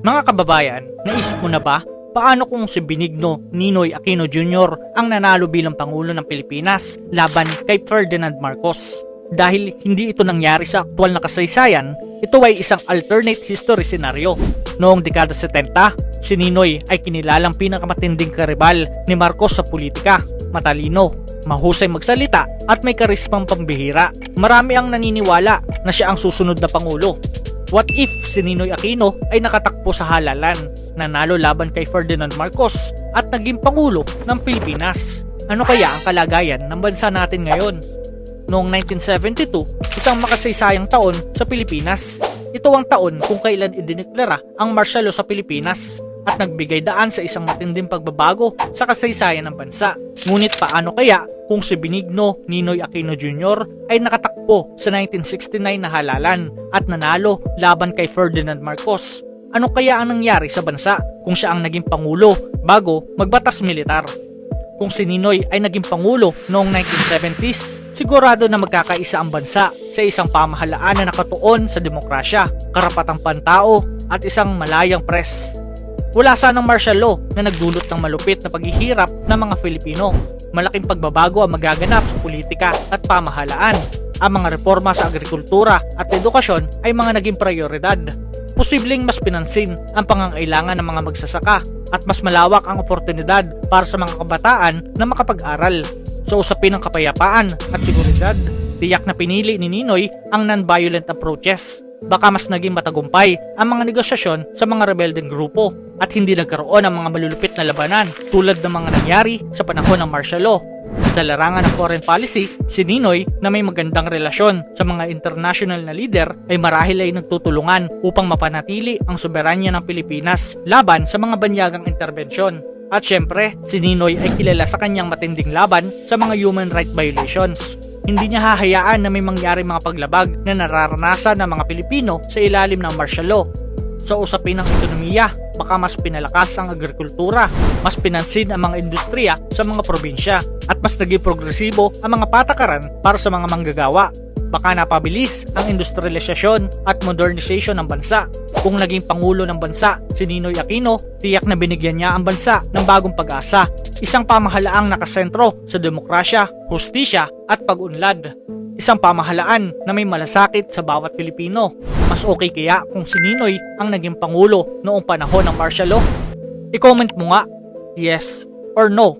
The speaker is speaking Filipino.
Mga kababayan, naisip mo na ba paano kung si Benigno Ninoy Aquino Jr. ang nanalo bilang Pangulo ng Pilipinas laban kay Ferdinand Marcos? Dahil hindi ito nangyari sa aktual na kasaysayan, ito ay isang alternate history scenario. Noong dekada 70, si Ninoy ay kinilalang pinakamatinding karibal ni Marcos sa politika. Matalino, mahusay magsalita at may karismang pambihira. Marami ang naniniwala na siya ang susunod na Pangulo. What if si Ninoy Aquino ay nakatakbo sa halalan, nanalo laban kay Ferdinand Marcos at naging Pangulo ng Pilipinas? Ano kaya ang kalagayan ng bansa natin ngayon? Noong 1972, isang makasaysayang taon sa Pilipinas. Ito ang taon kung kailan idineklara ang martial law sa Pilipinas at nagbigay daan sa isang matinding pagbabago sa kasaysayan ng bansa. Ngunit paano kaya kung si Benigno Ninoy Aquino Jr. ay nakatakbo sa 1969 na halalan at nanalo laban kay Ferdinand Marcos? Ano kaya ang nangyari sa bansa kung siya ang naging Pangulo bago magbatas militar? Kung si Ninoy ay naging Pangulo noong 1970s, sigurado na magkakaisa ang bansa sa isang pamahalaan na nakatuon sa demokrasya, karapatang pantao at isang malayang press. Wala sanang martial law na nagdulot ng malupit na paghihirap ng mga Filipino. Malaking pagbabago ang magaganap sa politika at pamahalaan. Ang mga reforma sa agrikultura at edukasyon ay mga naging prioridad. Posibleng mas pinansin ang pangangailangan ng mga magsasaka at mas malawak ang oportunidad para sa mga kabataan na makapag-aral. Sa usapin ng kapayapaan at seguridad, tiyak na pinili ni Ninoy ang non-violent approaches. Baka mas naging matagumpay ang mga negosasyon sa mga rebeldeng grupo at hindi nagkaroon ng mga malulupit na labanan tulad ng mga nangyari sa panahon ng martial law. Sa larangan ng foreign policy, si Ninoy na may magandang relasyon sa mga international na leader ay marahil ay nagtutulungan upang mapanatili ang soberanya ng Pilipinas laban sa mga banyagang interbensyon. At syempre, si Ninoy ay kilala sa kanyang matinding laban sa mga human rights violations. Hindi niya hahayaan na may mangyari mga paglabag na nararanasan ng mga Pilipino sa ilalim ng martial law. Sa usapin ng ekonomiya, baka mas pinalakas ang agrikultura, mas pinansin ang mga industriya sa mga probinsya, at mas naging progresibo ang mga patakaran para sa mga manggagawa. Baka napabilis ang industrialisasyon at modernization ng bansa. Kung naging Pangulo ng bansa si Ninoy Aquino, tiyak na binigyan niya ang bansa ng bagong pag-asa. Isang pamahalaang nakasentro sa demokrasya, hustisya at pag-unlad. Isang pamahalaan na may malasakit sa bawat Pilipino. Mas okay kaya kung si Ninoy ang naging Pangulo noong panahon ng martial law? I-comment mo nga, yes or no.